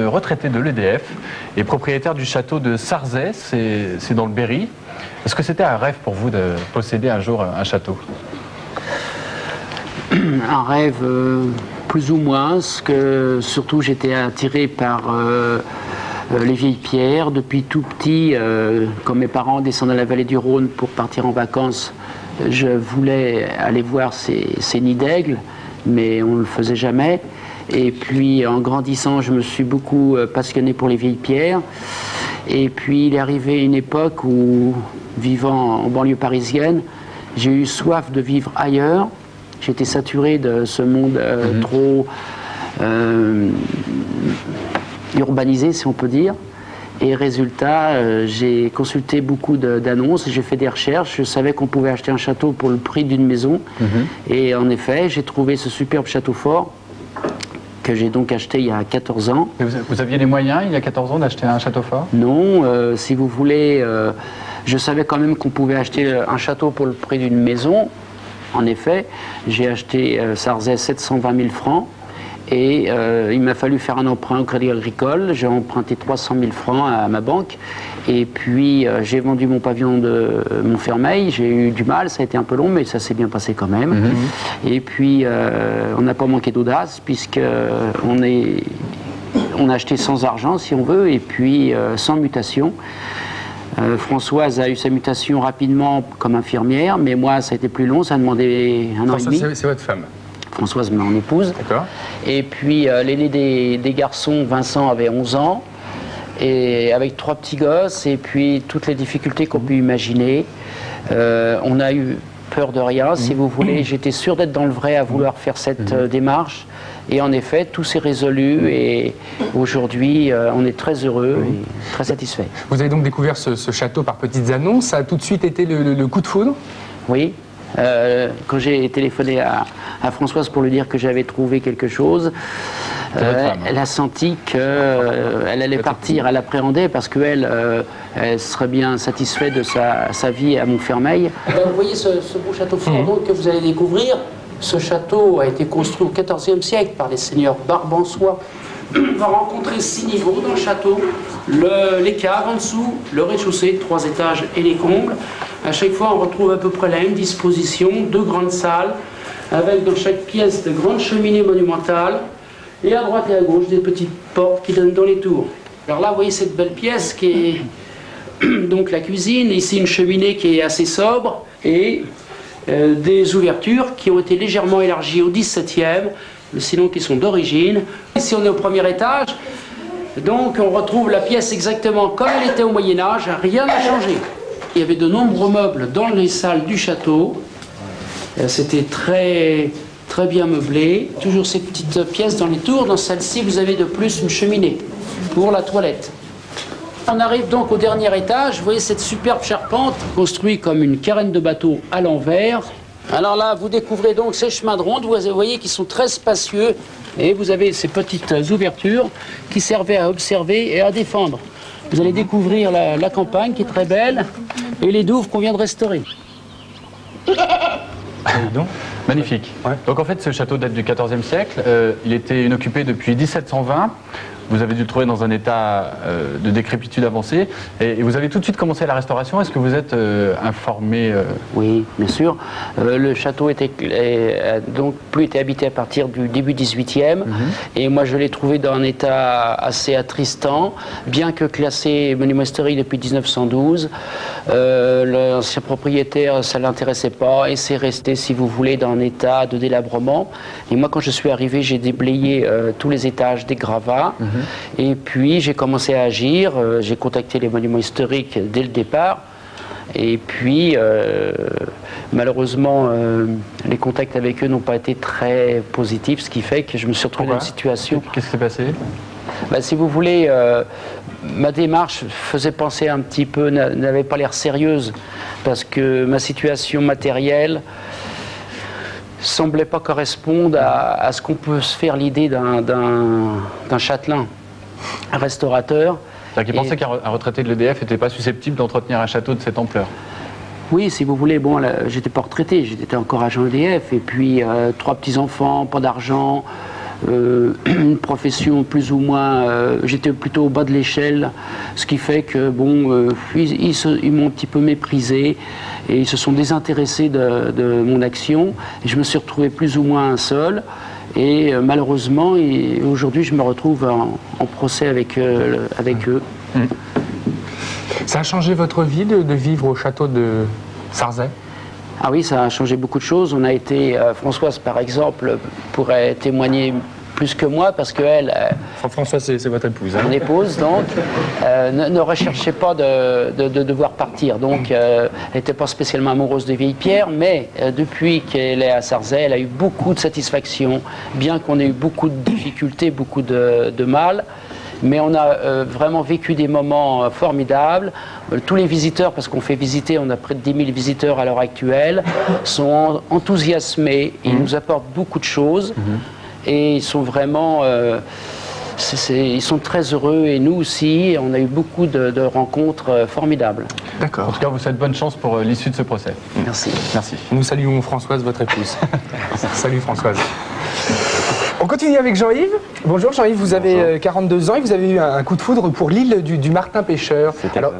Retraité de l'EDF et propriétaire du château de Sarzay, c'est dans le Berry. Est-ce que c'était un rêve pour vous de posséder un jour un château? Un rêve, plus ou moins, parce que surtout j'étais attiré par les vieilles pierres. Depuis tout petit, quand mes parents descendaient à la vallée du Rhône pour partir en vacances, je voulais aller voir ces nids d'aigles, mais on ne le faisait jamais. Et puis en grandissant, je me suis beaucoup passionné pour les vieilles pierres. Et puis il est arrivé une époque où, vivant en banlieue parisienne, j'ai eu soif de vivre ailleurs. J'étais saturé de ce monde trop urbanisé, si on peut dire. Et résultat, j'ai consulté beaucoup d'annonces, j'ai fait des recherches. Je savais qu'on pouvait acheter un château pour le prix d'une maison. Et en effet, j'ai trouvé ce superbe château fort que j'ai donc acheté il y a 14 ans. Et vous aviez les moyens, il y a 14 ans, d'acheter un château fort? Non, si vous voulez, je savais quand même qu'on pouvait acheter un château pour le prix d'une maison. En effet, j'ai acheté Sarzay 720 000 francs et il m'a fallu faire un emprunt au Crédit Agricole. J'ai emprunté 300 000 francs à ma banque et puis j'ai vendu mon pavillon de Montfermeil. J'ai eu du mal, ça a été un peu long, mais ça s'est bien passé quand même. Et puis on n'a pas manqué d'audace puisqu'on a acheté sans argent, si on veut, et puis sans mutation. Françoise a eu sa mutation rapidement comme infirmière, mais moi ça a été plus long, ça a demandé un an et demi. C'est votre femme? Françoise, mon épouse. D'accord. Et puis l'aîné des garçons, Vincent, avait 11 ans, et avec 3 petits gosses, et puis toutes les difficultés qu'on peut imaginer. On a eu peur de rien, si vous voulez. J'étais sûr d'être dans le vrai à vouloir faire cette démarche. Et en effet, tout s'est résolu et aujourd'hui, on est très heureux et très satisfait. Vous avez donc découvert ce château par petites annonces. Ça a tout de suite été le coup de foudre? Oui. Quand j'ai téléphoné à Françoise pour lui dire que j'avais trouvé quelque chose, elle a senti qu'elle allait partir, elle appréhendait parce qu'elle elle serait bien satisfaite de sa vie à Montfermeil. Vous voyez ce beau château fort donc, que vous allez découvrir. Ce château a été construit au XIVe siècle par les seigneurs Barbançois. On va rencontrer 6 niveaux dans le château, les caves en dessous, le rez-de-chaussée, 3 étages et les combles. À chaque fois, on retrouve à peu près la même disposition, 2 grandes salles, avec dans chaque pièce de grandes cheminées monumentales, et à droite et à gauche, des petites portes qui donnent dans les tours. Alors là, vous voyez cette belle pièce qui est donc la cuisine, ici une cheminée qui est assez sobre, et des ouvertures qui ont été légèrement élargies au XVIIe, sinon qui sont d'origine. Ici, on est au premier étage, donc on retrouve la pièce exactement comme elle était au Moyen-Âge, rien n'a changé. Il y avait de nombreux meubles dans les salles du château. C'était très bien meublé. Toujours ces petites pièces dans les tours. Dans celle-ci, vous avez de plus une cheminée pour la toilette. On arrive donc au dernier étage. Vous voyez cette superbe charpente construite comme une carène de bateau à l'envers. Alors là, vous découvrez donc ces chemins de ronde. Vous voyez qu'ils sont très spacieux. Et vous avez ces petites ouvertures qui servaient à observer et à défendre. Vous allez découvrir la campagne qui est très belle et les douves qu'on vient de restaurer. Donc, magnifique. Ouais. Donc en fait, ce château date du XIVe siècle. Il était inoccupé depuis 1720. Vous avez dû le trouver dans un état de décrépitude avancée. Et vous avez tout de suite commencé la restauration. Est-ce que vous êtes informé Oui, bien sûr. Le château a donc plus été habité à partir du début 18e. Et moi, je l'ai trouvé dans un état assez attristant, bien que classé monument historique depuis 1912. L'ancien propriétaire, ça ne l'intéressait pas. Et c'est resté, si vous voulez, dans un état de délabrement. Et moi, quand je suis arrivé, j'ai déblayé tous les étages des gravats. Et puis j'ai commencé à agir, j'ai contacté les monuments historiques dès le départ, et puis malheureusement les contacts avec eux n'ont pas été très positifs, ce qui fait que je me suis retrouvé dans une situation... Qu'est-ce qui s'est passé? Si vous voulez, ma démarche faisait penser un petit peu, n'avait pas l'air sérieuse, parce que ma situation matérielle semblait pas correspondre à ce qu'on peut se faire l'idée d'un châtelain, un restaurateur. C'est-à-dire qu'il pensait qu'un retraité de l'EDF n'était pas susceptible d'entretenir un château de cette ampleur. Oui, si vous voulez, bon, j'étais pas retraité, j'étais encore agent EDF, et puis 3 petits-enfants, pas d'argent, une profession plus ou moins... J'étais plutôt au bas de l'échelle, ce qui fait que, bon, ils m'ont un petit peu méprisé et ils se sont désintéressés de mon action. Et je me suis retrouvé plus ou moins seul. Et malheureusement, aujourd'hui, je me retrouve en procès avec eux. Ça a changé votre vie de vivre au château de Sarzay? Ah oui, ça a changé beaucoup de choses. On a été, Françoise par exemple, pourrait témoigner plus que moi parce qu'elle... Françoise, c'est votre épouse. Mon épouse, donc, ne recherchait pas de devoir partir. Donc, elle n'était pas spécialement amoureuse de Vieille-Pierre, mais depuis qu'elle est à Sarzay, elle a eu beaucoup de satisfaction, bien qu'on ait eu beaucoup de difficultés, beaucoup de mal. Mais on a vraiment vécu des moments formidables. Tous les visiteurs, parce qu'on fait visiter, on a près de 10 000 visiteurs à l'heure actuelle, sont enthousiasmés. Ils nous apportent beaucoup de choses. Et ils sont vraiment... ils sont très heureux, et nous aussi. On a eu beaucoup de rencontres formidables. D'accord. En tout cas, vous souhaitez bonne chance pour l'issue de ce procès. Merci. Merci. Nous saluons Françoise, votre épouse. Salut Françoise. On continue avec Jean-Yves. Bonjour Jean-Yves, vous avez 42 ans et vous avez eu un coup de foudre pour l'île du Martin Pêcheur. Alors,